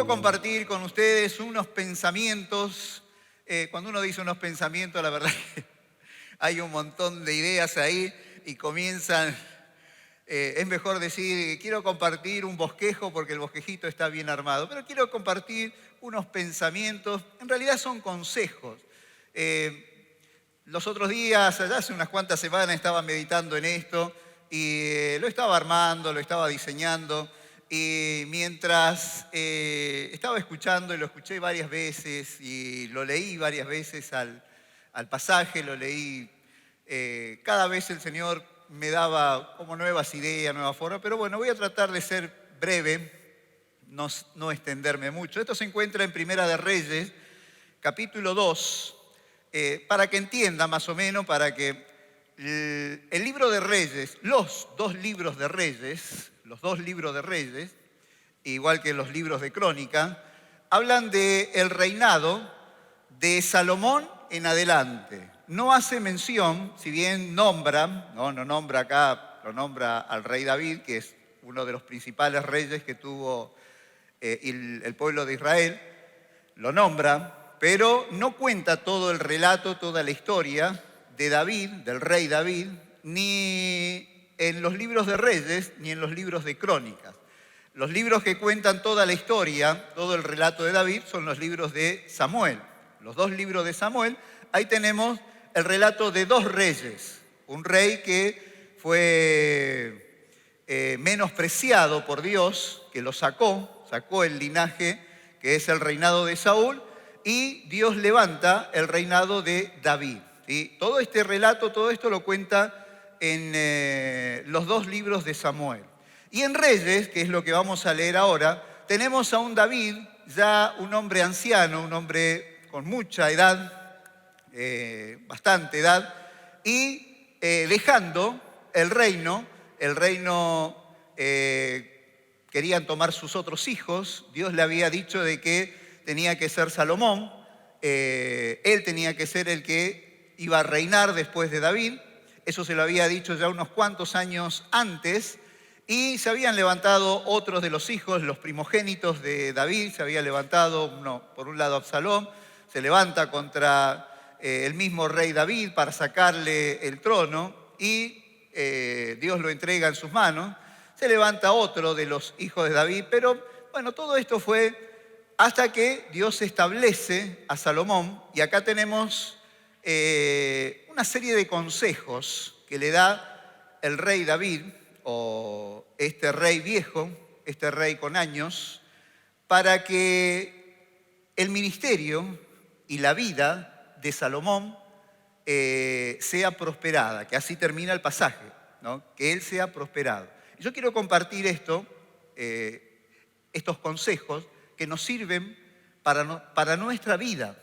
quiero compartir con ustedes unos pensamientos. Cuando uno dice unos pensamientos, la verdad que hay un montón de ideas ahí y comienzan. Es mejor decir, quiero compartir un bosquejo porque el bosquejito está bien armado, pero quiero compartir unos pensamientos, en realidad son consejos. Los otros días, allá hace unas cuantas semanas, estaba meditando en esto y lo estaba armando, lo estaba diseñando. Y mientras estaba escuchando, y lo escuché varias veces y lo leí varias veces al pasaje, lo leí, cada vez el Señor me daba como nuevas ideas, nuevas formas, pero bueno, voy a tratar de ser breve, no extenderme mucho. Esto se encuentra en Primera de Reyes, capítulo 2, para que entienda más o menos, para que el libro de Reyes, los dos libros de Reyes, igual que los libros de Crónica, hablan del reinado de Salomón en adelante. No hace mención, si bien nombra, no nombra acá, lo nombra al rey David, que es uno de los principales reyes que tuvo el pueblo de Israel, lo nombra, pero no cuenta todo el relato, toda la historia de David, del rey David, ni en los libros de Reyes, ni en los libros de Crónicas. Los libros que cuentan toda la historia, todo el relato de David, son los libros de Samuel. Los dos libros de Samuel, ahí tenemos el relato de dos reyes. Un rey que fue menospreciado por Dios, que lo sacó el linaje que es el reinado de Saúl, y Dios levanta el reinado de David. ¿Sí? Todo este relato, todo esto lo cuenta en los dos libros de Samuel. Y en Reyes, que es lo que vamos a leer ahora, tenemos a un David, ya un hombre anciano, un hombre con mucha edad, bastante edad, y dejando el reino querían tomar sus otros hijos. Dios le había dicho de que tenía que ser Salomón, él tenía que ser el que iba a reinar después de David. Eso se lo había dicho ya unos cuantos años antes, y se habían levantado otros de los hijos, los primogénitos de David. Se había levantado, por un lado Absalón, se levanta contra el mismo rey David para sacarle el trono, y Dios lo entrega en sus manos. Se levanta otro de los hijos de David, pero bueno, todo esto fue hasta que Dios establece a Salomón, y acá tenemos una serie de consejos que le da el rey David, o este rey viejo, este rey con años, para que el ministerio y la vida de Salomón sea prosperada, que así termina el pasaje, ¿no? Que él sea prosperado. Yo quiero compartir estos consejos que nos sirven para nuestra vida.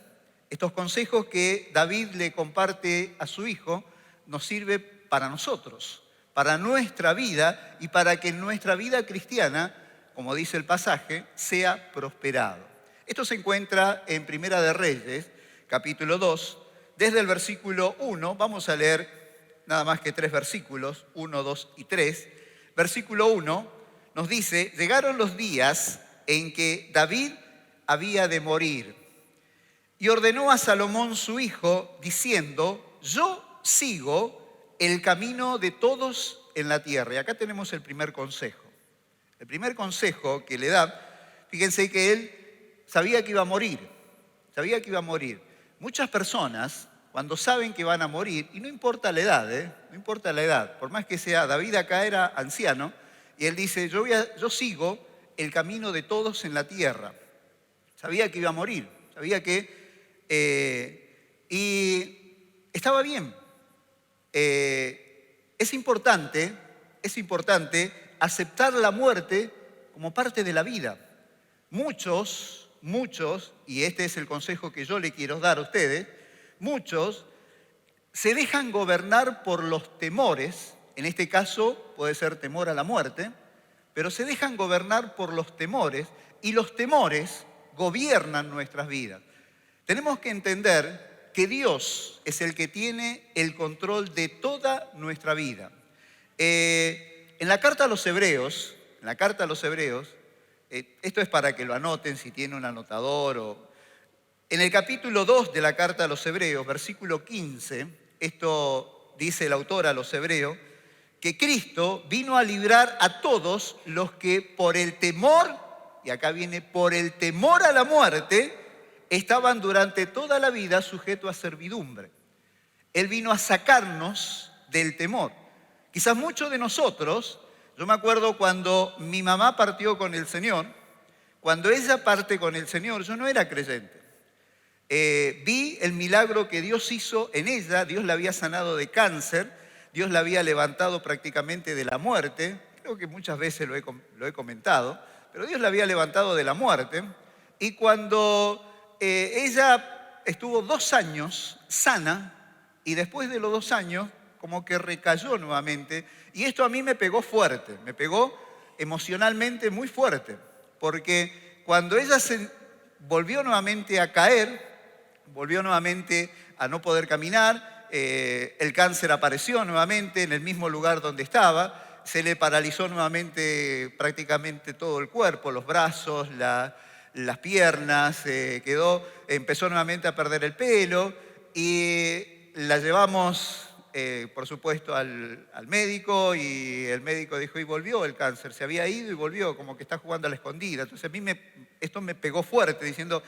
Estos consejos que David le comparte a su hijo nos sirven para nosotros, para nuestra vida, y para que nuestra vida cristiana, como dice el pasaje, sea prosperado. Esto se encuentra en Primera de Reyes, capítulo 2, desde el versículo 1, vamos a leer nada más que 3 versículos, 1, 2 y 3. Versículo 1 nos dice: llegaron los días en que David había de morir, y ordenó a Salomón su hijo, diciendo: yo sigo el camino de todos en la tierra. Y acá tenemos el primer consejo. El primer consejo que le da, fíjense que él sabía que iba a morir, Muchas personas, cuando saben que van a morir, y no importa la edad, no importa la edad, por más que sea, David acá era anciano, y él dice: yo sigo el camino de todos en la tierra. Sabía que iba a morir, sabía que... y estaba bien. Es importante aceptar la muerte como parte de la vida. Muchos, y este es el consejo que yo le quiero dar a ustedes, muchos se dejan gobernar por los temores. En este caso puede ser temor a la muerte, pero se dejan gobernar por los temores, y los temores gobiernan nuestras vidas. Tenemos que entender que Dios es el que tiene el control de toda nuestra vida. En la carta a los Hebreos, Esto es para que lo anoten si tiene un anotador. En el capítulo 2 de la carta a los Hebreos, versículo 15, esto dice el autor a los Hebreos, que Cristo vino a librar a todos los que por el temor, y acá viene, por el temor a la muerte, estaban durante toda la vida sujetos a servidumbre. Él vino a sacarnos del temor. Quizás muchos de nosotros, yo me acuerdo cuando mi mamá partió con el Señor, cuando ella parte con el Señor, yo no era creyente. Vi el milagro que Dios hizo en ella. Dios la había sanado de cáncer, Dios la había levantado prácticamente de la muerte. Creo que muchas veces lo he comentado, pero Dios la había levantado de la muerte. Y cuando ella estuvo 2 años sana, y después de los 2 años, como que recayó nuevamente. Y esto a mí me pegó fuerte, me pegó emocionalmente muy fuerte. Porque cuando ella se volvió nuevamente a caer, volvió nuevamente a no poder caminar, el cáncer apareció nuevamente en el mismo lugar donde estaba, se le paralizó nuevamente prácticamente todo el cuerpo, los brazos, las piernas, empezó nuevamente a perder el pelo y la llevamos, por supuesto, al médico y el médico dijo, y volvió el cáncer, se había ido y volvió, como que está jugando a la escondida. Entonces a mí esto me pegó fuerte, diciendo,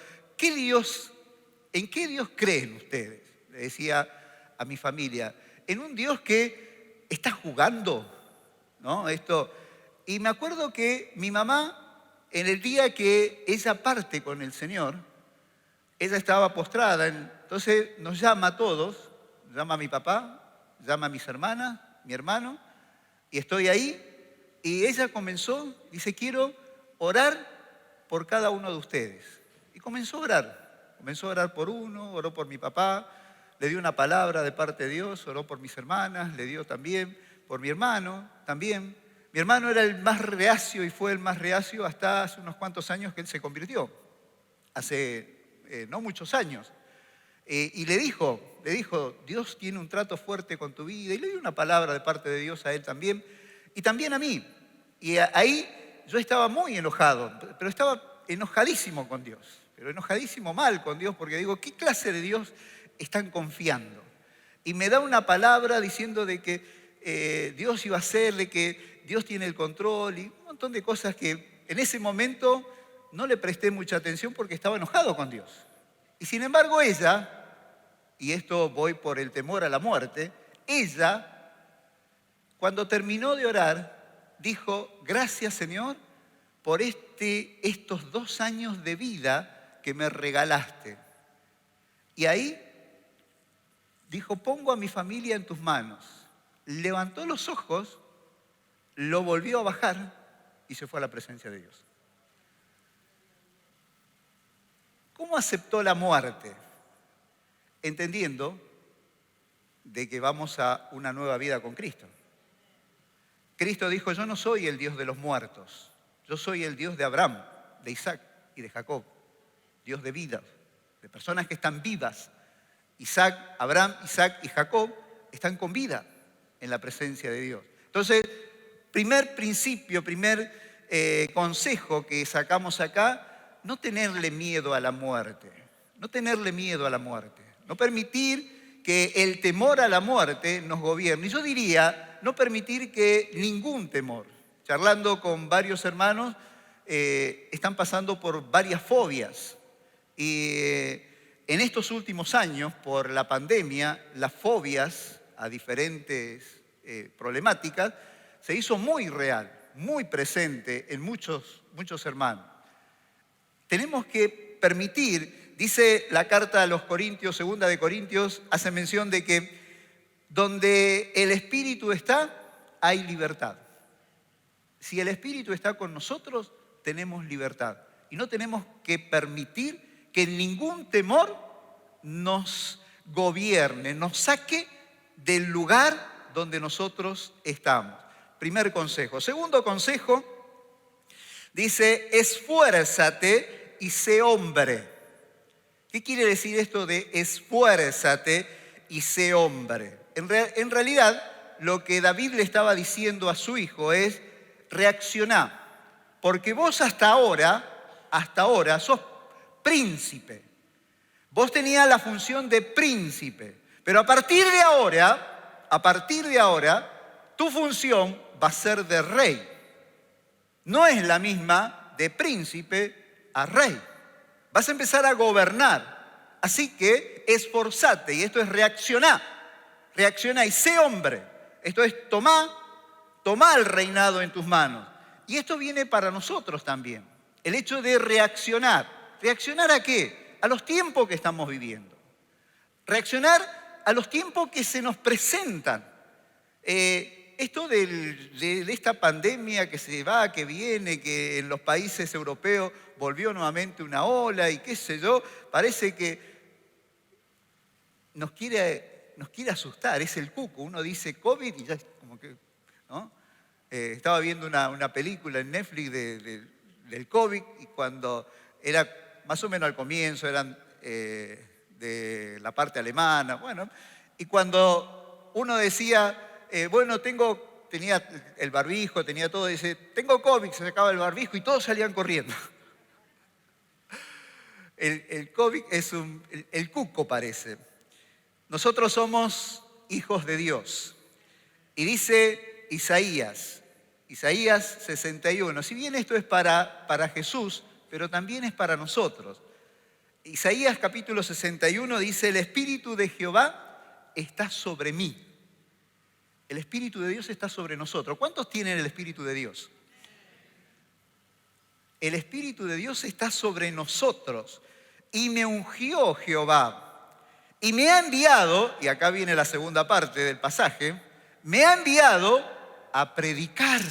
¿en qué Dios creen ustedes? Le decía a mi familia, en un Dios que está jugando, ¿no? Y me acuerdo que mi mamá, en el día que ella parte con el Señor, ella estaba postrada, entonces nos llama a todos, llama a mi papá, llama a mis hermanas, mi hermano, y estoy ahí, y ella comenzó, dice, quiero orar por cada uno de ustedes. Y comenzó a orar por uno, oró por mi papá, le dio una palabra de parte de Dios, oró por mis hermanas, le dio también por mi hermano, también. Mi hermano era el más reacio y fue el más reacio hasta hace unos cuantos años que él se convirtió, hace no muchos años. Y le dijo, Dios tiene un trato fuerte con tu vida, y le dio una palabra de parte de Dios a él también, y también a mí. Y ahí yo estaba muy enojado, pero estaba enojadísimo con Dios, pero enojadísimo mal con Dios, porque digo, ¿qué clase de Dios están confiando? Y me da una palabra diciendo de que Dios iba a hacer, de que Dios tiene el control, y un montón de cosas que en ese momento no le presté mucha atención porque estaba enojado con Dios. Y sin embargo ella, y esto voy por el temor a la muerte, ella, cuando terminó de orar, dijo, gracias Señor por estos 2 años de vida que me regalaste. Y ahí dijo, pongo a mi familia en tus manos. Levantó los ojos, lo volvió a bajar y se fue a la presencia de Dios. ¿Cómo aceptó la muerte? Entendiendo de que vamos a una nueva vida con Cristo. Cristo dijo, yo no soy el Dios de los muertos, yo soy el Dios de Abraham, de Isaac y de Jacob, Dios de vidas, de personas que están vivas. Abraham, Isaac y Jacob están con vida en la presencia de Dios. Entonces, primer principio, consejo que sacamos acá, no tenerle miedo a la muerte, no tenerle miedo a la muerte. No permitir que el temor a la muerte nos gobierne. Y yo diría, no permitir que ningún temor. Charlando con varios hermanos, están pasando por varias fobias. Y en estos últimos años, por la pandemia, las fobias a diferentes problemáticas se hizo muy real, muy presente en muchos hermanos. Tenemos que permitir. Dice la carta a los Corintios, 2 de Corintios, hace mención de que donde el Espíritu está, hay libertad. Si el Espíritu está con nosotros, tenemos libertad. Y no tenemos que permitir que ningún temor nos gobierne, nos saque del lugar donde nosotros estamos. Primer consejo. Segundo consejo, dice, esfuérzate y sé hombre. ¿Qué quiere decir esto de esfuérzate y sé hombre? En realidad, lo que David le estaba diciendo a su hijo es reaccioná. porque vos hasta ahora sos príncipe. Vos tenías la función de príncipe, pero a partir de ahora, tu función va a ser de rey. No es la misma de príncipe a rey. Vas a empezar a gobernar. Así que esforzate, y esto es reaccionar. Reacciona y sé hombre. Esto es tomá el reinado en tus manos. Y esto viene para nosotros también. El hecho de reaccionar. ¿Reaccionar a qué? A los tiempos que estamos viviendo. Reaccionar a los tiempos que se nos presentan. Esto de esta pandemia que se va, que viene, que en los países europeos volvió nuevamente una ola y qué sé yo, parece que nos quiere asustar, es el cuco. Uno dice COVID y ya es como que, ¿no? Estaba viendo una película en Netflix del COVID y cuando era más o menos al comienzo, eran de la parte alemana, bueno, y cuando uno decía, tenía el barbijo, tenía todo, dice, tengo COVID, se sacaba el barbijo y todos salían corriendo. El COVID es el cuco parece. Nosotros somos hijos de Dios. Y dice Isaías 61, si bien esto es para Jesús, pero también es para nosotros. Isaías capítulo 61 dice, el Espíritu de Jehová está sobre mí. El Espíritu de Dios está sobre nosotros. ¿Cuántos tienen el Espíritu de Dios? El Espíritu de Dios está sobre nosotros. Y me ungió Jehová. Y me ha enviado, y acá viene la segunda parte del pasaje, me ha enviado a predicar.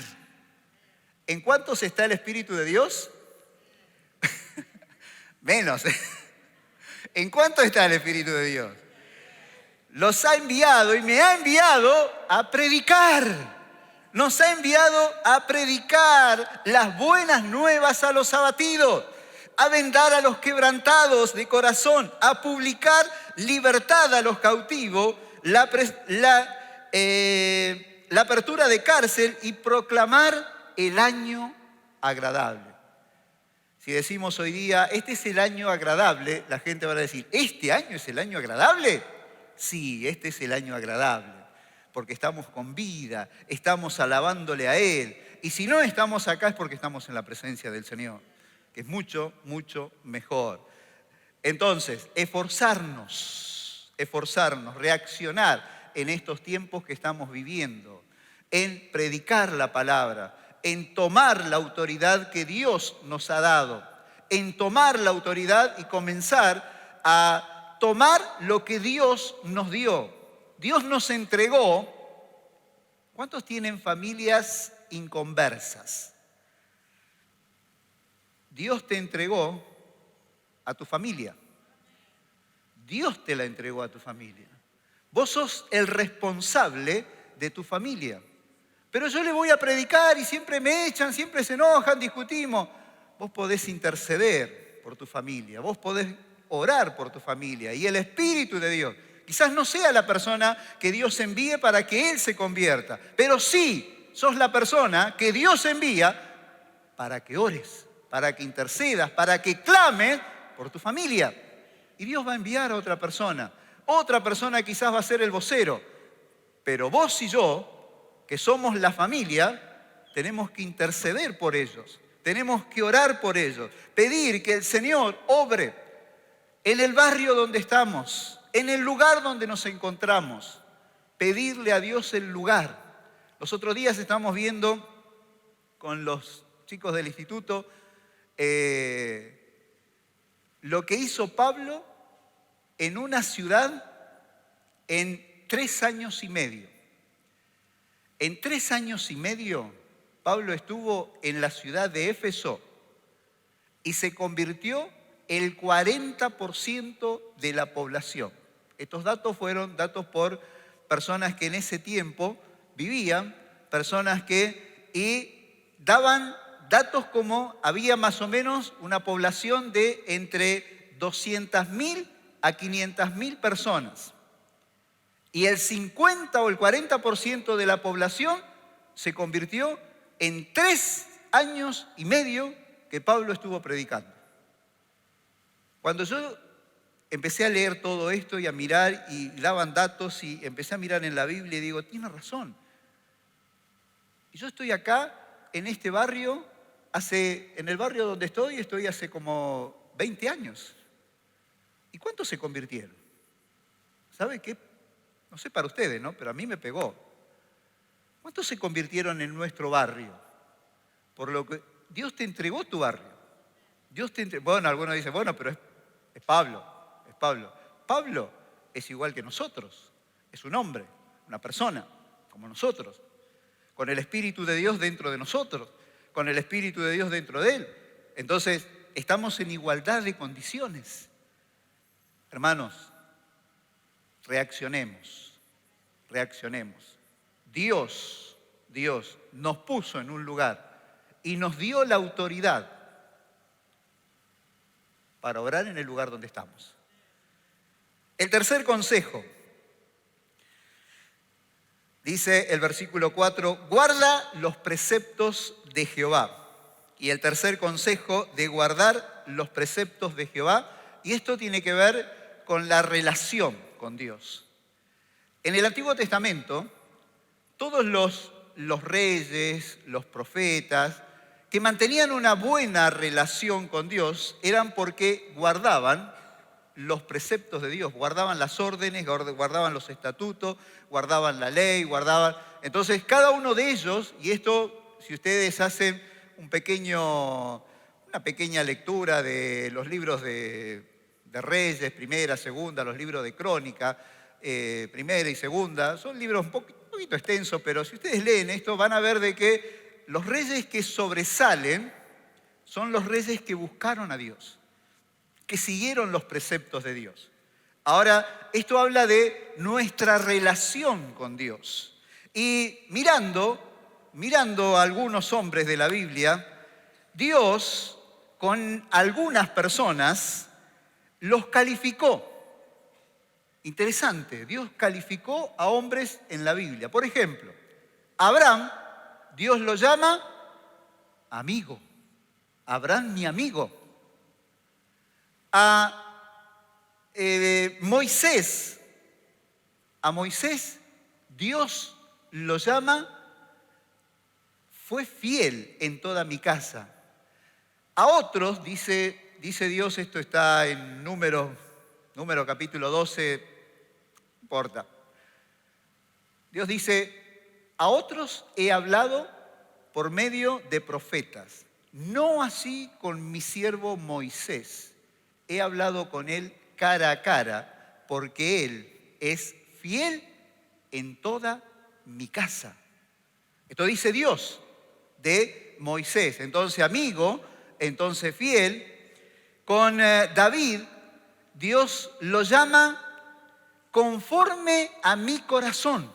¿En cuántos está el Espíritu de Dios? Menos. ¿En cuánto está el Espíritu de Dios? Los ha enviado y me ha enviado a predicar. Nos ha enviado a predicar las buenas nuevas a los abatidos, a vendar a los quebrantados de corazón, a publicar libertad a los cautivos, la apertura de cárcel y proclamar el año agradable. Si decimos hoy día, este es el año agradable, la gente va a decir, ¿este año es el año agradable? Sí, este es el año agradable, porque estamos con vida, estamos alabándole a Él. Y si no estamos acá es porque estamos en la presencia del Señor, que es mucho, mucho mejor. Entonces, esforzarnos, reaccionar en estos tiempos que estamos viviendo, en predicar la palabra, en tomar la autoridad que Dios nos ha dado, en tomar la autoridad y comenzar a tomar lo que Dios nos dio. Dios nos entregó. ¿Cuántos tienen familias inconversas? Dios te entregó a tu familia. Dios te la entregó a tu familia. Vos sos el responsable de tu familia. Pero yo le voy a predicar y siempre me echan, siempre se enojan, discutimos. Vos podés interceder por tu familia, vos podés orar por tu familia y el Espíritu de Dios. Quizás no sea la persona que Dios envíe para que Él se convierta, pero sí sos la persona que Dios envía para que ores, para que intercedas, para que clames por tu familia. Y Dios va a enviar a otra persona quizás va a ser el vocero, pero vos y yo, que somos la familia, tenemos que interceder por ellos, tenemos que orar por ellos, pedir que el Señor obre en el barrio donde estamos, en el lugar donde nos encontramos, pedirle a Dios el lugar. Los otros días estamos viendo con los chicos del instituto lo que hizo Pablo en una ciudad en 3 años y medio. En 3 años y medio, Pablo estuvo en la ciudad de Éfeso y se convirtió el 40% de la población. Estos datos fueron datos por personas que en ese tiempo vivían, personas y daban datos como había más o menos una población de entre 200.000 a 500.000 personas. Y el 50 o el 40% de la población se convirtió en 3 años y medio que Pablo estuvo predicando. Cuando yo empecé a leer todo esto y a mirar y daban datos y empecé a mirar en la Biblia y digo, tiene razón. Y yo estoy acá en este barrio, en el barrio donde estoy hace como 20 años. ¿Y cuántos se convirtieron? ¿Sabe qué? No sé para ustedes, ¿no? Pero a mí me pegó. ¿Cuántos se convirtieron en nuestro barrio? Por lo que Dios te entregó tu barrio. Bueno, algunos dicen, bueno, pero es Pablo, es Pablo. Pablo es igual que nosotros. Es un hombre, una persona, como nosotros. Con el Espíritu de Dios dentro de nosotros. Con el Espíritu de Dios dentro de él. Entonces, estamos en igualdad de condiciones. Hermanos, reaccionemos. Dios nos puso en un lugar y nos dio la autoridad para orar en el lugar donde estamos. El tercer consejo, dice el versículo 4, guarda los preceptos de Jehová. Y el tercer consejo de guardar los preceptos de Jehová, y esto tiene que ver con la relación con Dios. En el Antiguo Testamento, todos los reyes, los profetas, que mantenían una buena relación con Dios, eran porque guardaban los preceptos de Dios, guardaban las órdenes, guardaban los estatutos, guardaban la ley, Entonces, cada uno de ellos, y esto, si ustedes hacen una pequeña lectura de los libros de Reyes, primera, segunda, los libros de Crónica, primera y segunda, son libros un poquito extensos, pero si ustedes leen esto van a ver de que los reyes que sobresalen son los reyes que buscaron a Dios, que siguieron los preceptos de Dios. Ahora, esto habla de nuestra relación con Dios. Y mirando a algunos hombres de la Biblia, Dios con algunas personas los calificó. Interesante, Dios calificó a hombres en la Biblia. Por ejemplo, Abraham, Dios lo llama amigo. Abraham, mi amigo. A Moisés, Dios lo llama, fue fiel en toda mi casa. A otros, dice Dios, esto está en Número capítulo 12, no importa. Dios dice, a otros he hablado por medio de profetas, no así con mi siervo Moisés. He hablado con él cara a cara, porque él es fiel en toda mi casa. Esto dice Dios de Moisés. Entonces, amigo, entonces fiel. Con David, Dios lo llama conforme a mi corazón.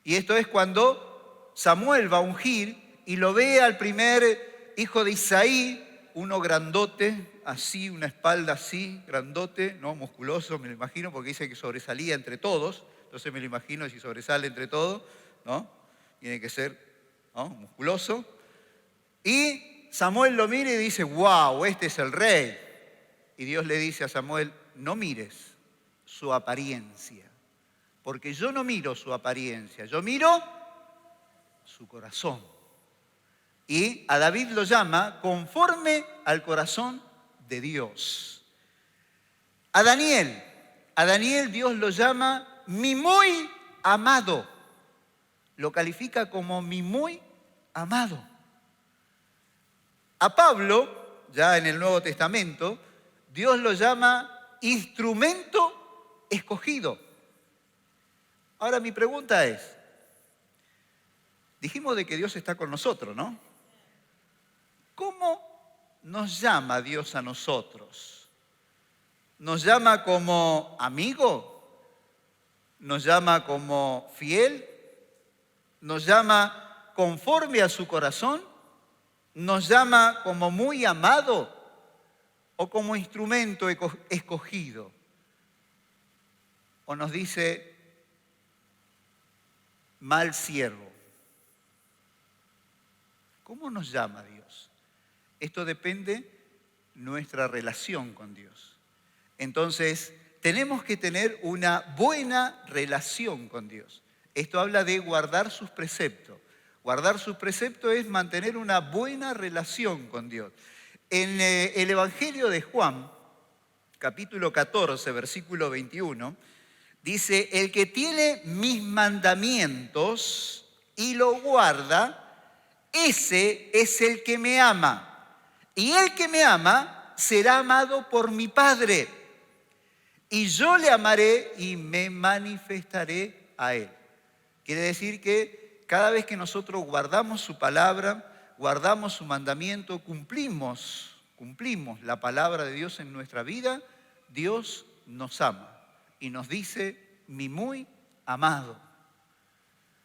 Y esto es cuando Samuel va a ungir y lo ve al primer hijo de Isaí, uno grandote, así, una espalda así, grandote, ¿no? Musculoso, me lo imagino, porque dice que sobresalía entre todos. Entonces me lo imagino, si sobresale entre todos, ¿no? Tiene que ser, ¿no?, musculoso. Y Samuel lo mira y dice, wow, este es el rey. Y Dios le dice a Samuel, no mires su apariencia, porque yo no miro su apariencia, yo miro su corazón. Y a David lo llama conforme al corazón de Dios. A Daniel Dios lo llama mi muy amado. Lo califica como mi muy amado. A Pablo, ya en el Nuevo Testamento, Dios lo llama instrumento escogido. Ahora mi pregunta es, dijimos de que Dios está con nosotros, ¿no? ¿Cómo nos llama Dios a nosotros? ¿Nos llama como amigo? ¿Nos llama como fiel? ¿Nos llama conforme a su corazón? ¿Nos llama como muy amado o como instrumento escogido? ¿O nos dice mal siervo? ¿Cómo nos llama Dios? Esto depende de nuestra relación con Dios. Entonces, tenemos que tener una buena relación con Dios. Esto habla de guardar sus preceptos. Guardar sus preceptos es mantener una buena relación con Dios. En el Evangelio de Juan, capítulo 14, versículo 21, dice, el que tiene mis mandamientos y lo guarda, ese es el que me ama. Y el que me ama será amado por mi Padre. Y yo le amaré y me manifestaré a él. Quiere decir que cada vez que nosotros guardamos su palabra, guardamos su mandamiento, cumplimos la palabra de Dios en nuestra vida, Dios nos ama y nos dice, mi muy amado.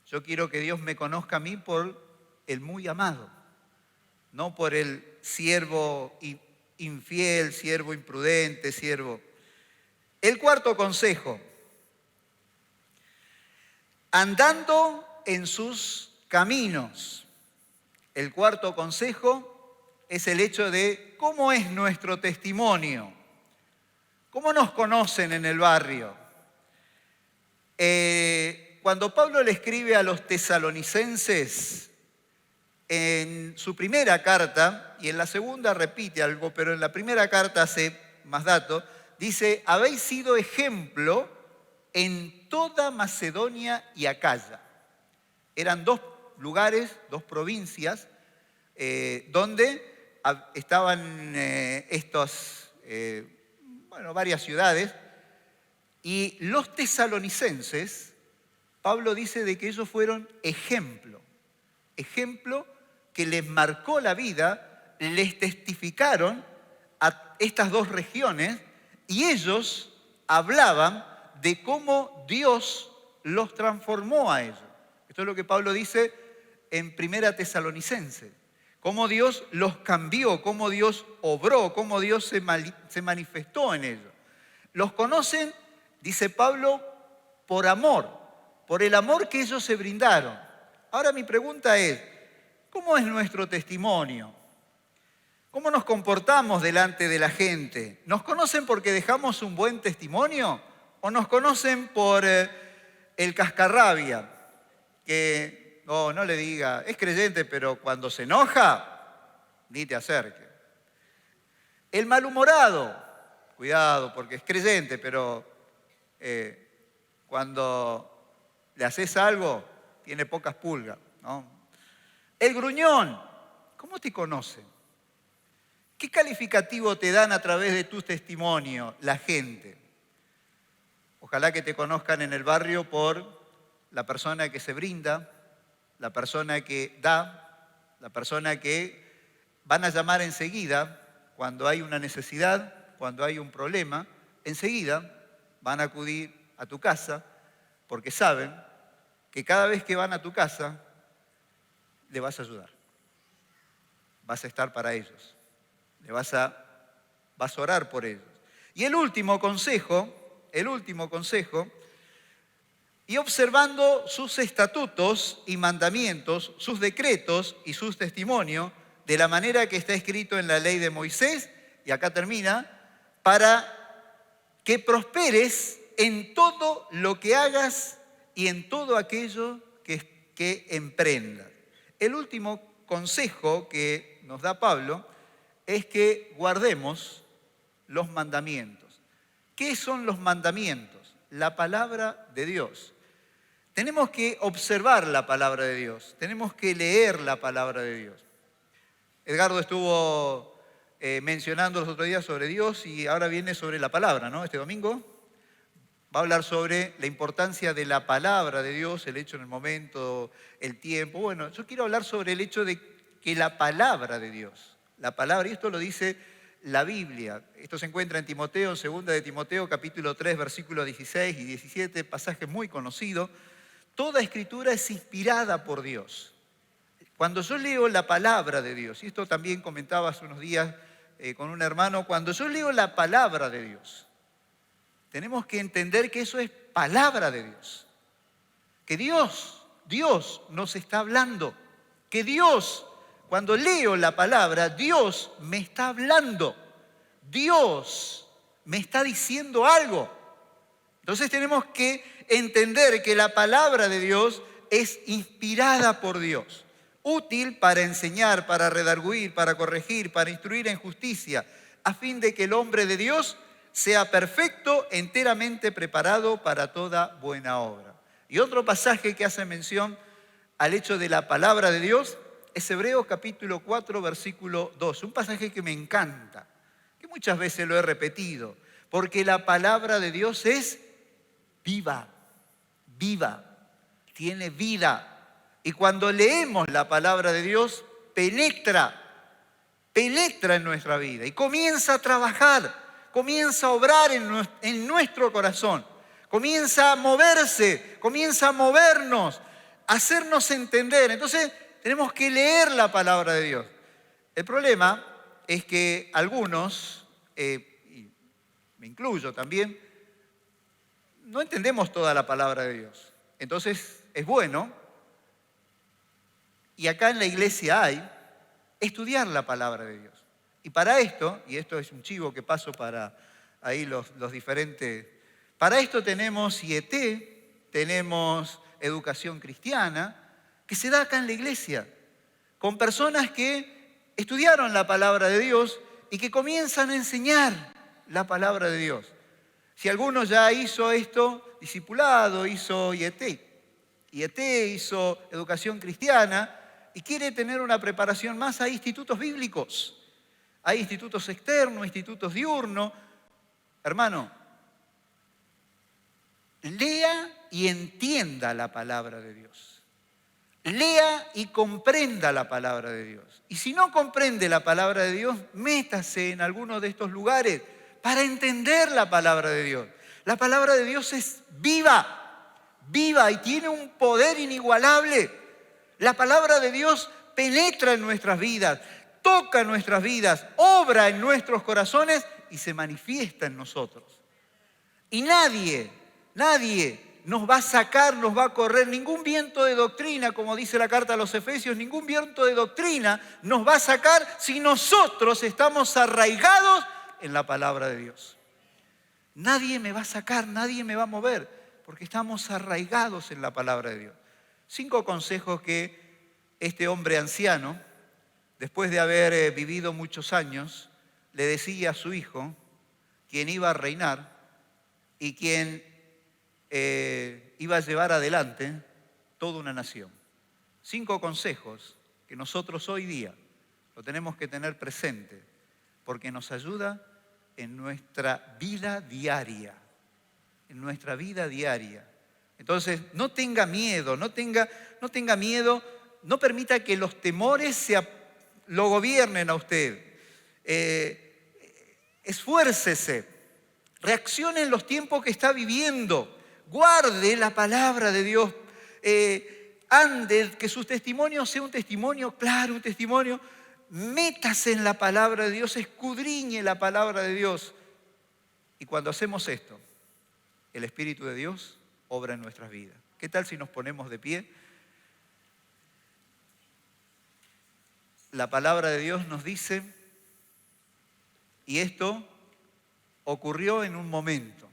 Yo quiero que Dios me conozca a mí por el muy amado, no por el siervo infiel, siervo imprudente, siervo. El cuarto consejo, andando en sus caminos. El cuarto consejo es el hecho de cómo es nuestro testimonio, cómo nos conocen en el barrio. Cuando Pablo le escribe a los tesalonicenses, en su primera carta, y en la segunda repite algo, pero en la primera carta hace más datos, dice, habéis sido ejemplo en toda Macedonia y Acaya. Eran dos lugares, dos provincias, donde estaban varias ciudades, y los tesalonicenses, Pablo dice de que ellos fueron ejemplo que les marcó la vida, les testificaron a estas dos regiones y ellos hablaban de cómo Dios los transformó a ellos. Esto es lo que Pablo dice en Primera Tesalonicenses. Cómo Dios los cambió, cómo Dios obró, cómo Dios se manifestó en ellos. Los conocen, dice Pablo, por amor, por el amor que ellos se brindaron. Ahora mi pregunta es, ¿cómo es nuestro testimonio? ¿Cómo nos comportamos delante de la gente? ¿Nos conocen porque dejamos un buen testimonio? ¿O nos conocen por el cascarrabia? Que no le diga, es creyente, pero cuando se enoja, ni te acerques. El malhumorado, cuidado, porque es creyente, pero cuando le haces algo, tiene pocas pulgas, ¿no? El gruñón, ¿cómo te conocen? ¿Qué calificativo te dan a través de tu testimonio la gente? Ojalá que te conozcan en el barrio por la persona que se brinda, la persona que da, la persona que van a llamar enseguida cuando hay una necesidad, cuando hay un problema, enseguida van a acudir a tu casa porque saben que cada vez que van a tu casa le vas a ayudar, vas a estar para ellos, vas a orar por ellos. Y el último consejo, y observando sus estatutos y mandamientos, sus decretos y sus testimonios, de la manera que está escrito en la ley de Moisés, y acá termina, para que prosperes en todo lo que hagas y en todo aquello que emprendas. El último consejo que nos da Pablo es que guardemos los mandamientos. ¿Qué son los mandamientos? La palabra de Dios. Tenemos que observar la palabra de Dios, tenemos que leer la palabra de Dios. Edgardo estuvo mencionando los otros días sobre Dios y ahora viene sobre la palabra, ¿no? Este domingo va a hablar sobre la importancia de la palabra de Dios, el hecho en el momento, el tiempo. Bueno, yo quiero hablar sobre el hecho de que la palabra de Dios, la palabra, y esto lo dice la Biblia, esto se encuentra en Timoteo, segunda de Timoteo, capítulo 3, versículos 16 y 17, pasaje muy conocido. Toda escritura es inspirada por Dios. Cuando yo leo la palabra de Dios, y esto también comentaba hace unos días con un hermano, cuando yo leo la palabra de Dios, tenemos que entender que eso es palabra de Dios. Que Dios nos está hablando. Que Dios, cuando leo la palabra, Dios me está hablando. Dios me está diciendo algo. Entonces tenemos que entender que la palabra de Dios es inspirada por Dios, útil para enseñar, para redarguir, para corregir, para instruir en justicia, a fin de que el hombre de Dios sea perfecto, enteramente preparado para toda buena obra. Y otro pasaje que hace mención al hecho de la palabra de Dios es Hebreos capítulo 4, versículo 2. Un pasaje que me encanta, que muchas veces lo he repetido, porque la palabra de Dios es viva, viva, tiene vida. Y cuando leemos la palabra de Dios, penetra en nuestra vida y comienza a trabajar, comienza a obrar en nuestro corazón, comienza a moverse, comienza a movernos, a hacernos entender. Entonces tenemos que leer la palabra de Dios. El problema es que algunos, y me incluyo también, no entendemos toda la palabra de Dios. Entonces es bueno, y acá en la iglesia hay, estudiar la palabra de Dios. Y para esto, y esto es un chivo que paso para ahí los diferentes, para esto tenemos IET, tenemos educación cristiana, que se da acá en la iglesia, con personas que estudiaron la palabra de Dios y que comienzan a enseñar la palabra de Dios. Si alguno ya hizo esto, discipulado, hizo IET, hizo educación cristiana, y quiere tener una preparación más, hay institutos bíblicos, hay institutos externos, institutos diurnos. Hermano, lea y entienda la palabra de Dios. Lea y comprenda la palabra de Dios. Y si no comprende la palabra de Dios, métase en alguno de estos lugares para entender la palabra de Dios. La palabra de Dios es viva, viva y tiene un poder inigualable. La palabra de Dios penetra en nuestras vidas, toca nuestras vidas, obra en nuestros corazones y se manifiesta en nosotros. Y nadie nos va a sacar, nos va a correr, ningún viento de doctrina, como dice la carta a los Efesios, ningún viento de doctrina nos va a sacar si nosotros estamos arraigados en la palabra de Dios. Nadie me va a sacar, nadie me va a mover, porque estamos arraigados en la palabra de Dios. 5 consejos que este hombre anciano, después de haber vivido muchos años, le decía a su hijo, quien iba a reinar y quien iba a llevar adelante toda una nación. 5 consejos que nosotros hoy día lo tenemos que tener presente porque nos ayuda en nuestra vida diaria, Entonces, no tenga miedo, no permita que los temores lo gobiernen a usted. Esfuércese, reaccione en los tiempos que está viviendo, guarde la palabra de Dios, ande, que su testimonio sea un testimonio claro, un testimonio, métase en la palabra de Dios, escudriñe la palabra de Dios. Y cuando hacemos esto, el Espíritu de Dios obra en nuestras vidas. ¿Qué tal si nos ponemos de pie? La palabra de Dios nos dice, y esto ocurrió en un momento,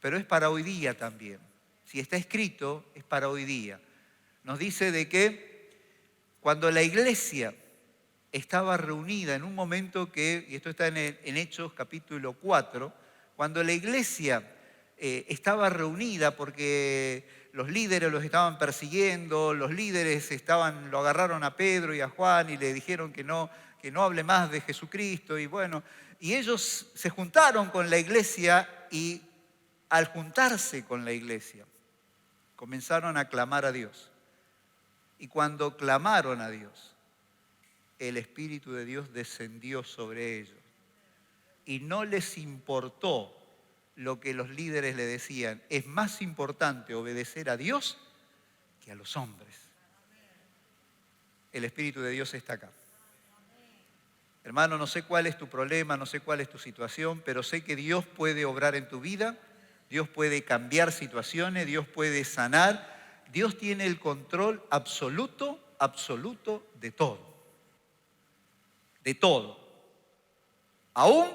pero es para hoy día también. Si está escrito, es para hoy día. Nos dice de que cuando la iglesia estaba reunida en un momento que, y esto está en Hechos capítulo 4, cuando la iglesia estaba reunida porque los líderes los estaban persiguiendo, los líderes lo agarraron a Pedro y a Juan y le dijeron que no hable más de Jesucristo y ellos se juntaron con la iglesia y al juntarse con la iglesia comenzaron a clamar a Dios. Y cuando clamaron a Dios, el Espíritu de Dios descendió sobre ellos y no les importó lo que los líderes le decían. Es más importante obedecer a Dios que a los hombres. El Espíritu de Dios está acá. Hermano, no sé cuál es tu problema, no sé cuál es tu situación, pero sé que Dios puede obrar en tu vida, Dios puede cambiar situaciones, Dios puede sanar. Dios tiene el control absoluto de todo. de todo, aún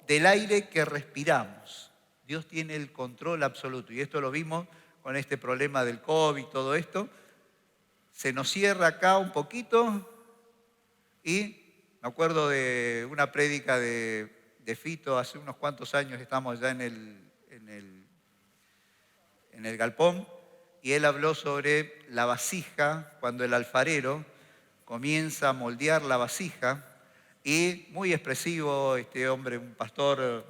del aire que respiramos. Dios tiene el control absoluto y esto lo vimos con este problema del COVID y todo esto. Se nos cierra acá un poquito y me acuerdo de una prédica de Fito hace unos cuantos años, estamos ya en el galpón, y él habló sobre la vasija, cuando el alfarero comienza a moldear la vasija, y muy expresivo este hombre, un pastor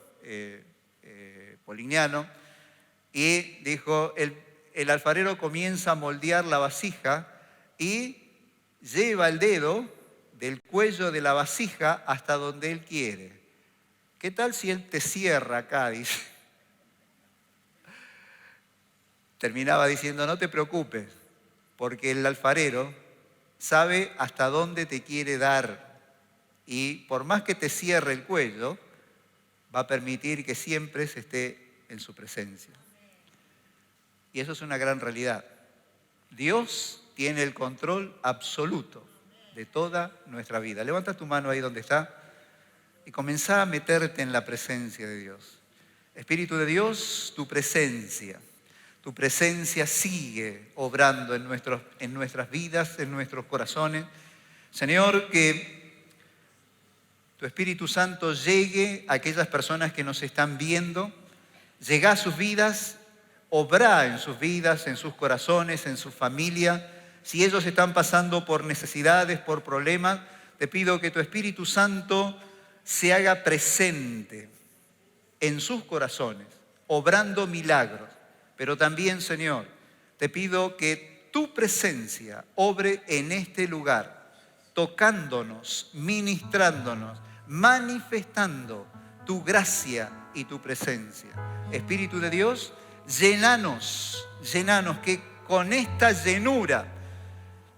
polignano, y dijo, el alfarero comienza a moldear la vasija y lleva el dedo del cuello de la vasija hasta donde él quiere. ¿Qué tal si él te cierra acá? Dice. Terminaba diciendo, no te preocupes, porque el alfarero sabe hasta dónde te quiere dar y por más que te cierre el cuello, va a permitir que siempre se esté en su presencia. Y eso es una gran realidad. Dios tiene el control absoluto de toda nuestra vida. Levanta tu mano ahí donde está y comenzá a meterte en la presencia de Dios. Espíritu de Dios, tu presencia sigue obrando en nuestras vidas, en nuestros corazones. Señor, que tu Espíritu Santo llegue a aquellas personas que nos están viendo, llega a sus vidas, obra en sus vidas, en sus corazones, en su familia. Si ellos están pasando por necesidades, por problemas, te pido que tu Espíritu Santo se haga presente en sus corazones, obrando milagros. Pero también, Señor, te pido que tu presencia obre en este lugar, tocándonos, ministrándonos, manifestando tu gracia y tu presencia. Espíritu de Dios, llénanos, que con esta llenura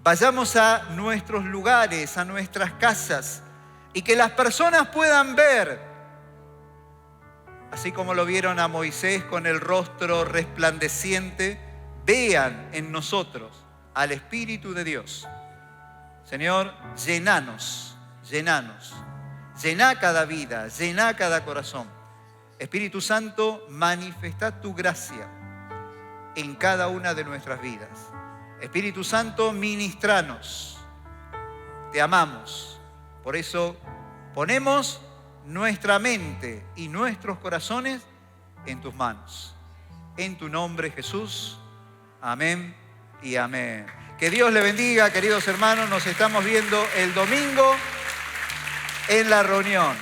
vayamos a nuestros lugares, a nuestras casas, y que las personas puedan ver, así como lo vieron a Moisés con el rostro resplandeciente, vean en nosotros al Espíritu de Dios. Señor, llénanos, llená cada vida, llená cada corazón. Espíritu Santo, manifestá tu gracia en cada una de nuestras vidas. Espíritu Santo, ministranos. Te amamos. Por eso ponemos nuestra mente y nuestros corazones en tus manos. En tu nombre, Jesús. Amén y amén. Que Dios le bendiga, queridos hermanos. Nos estamos viendo el domingo en la reunión.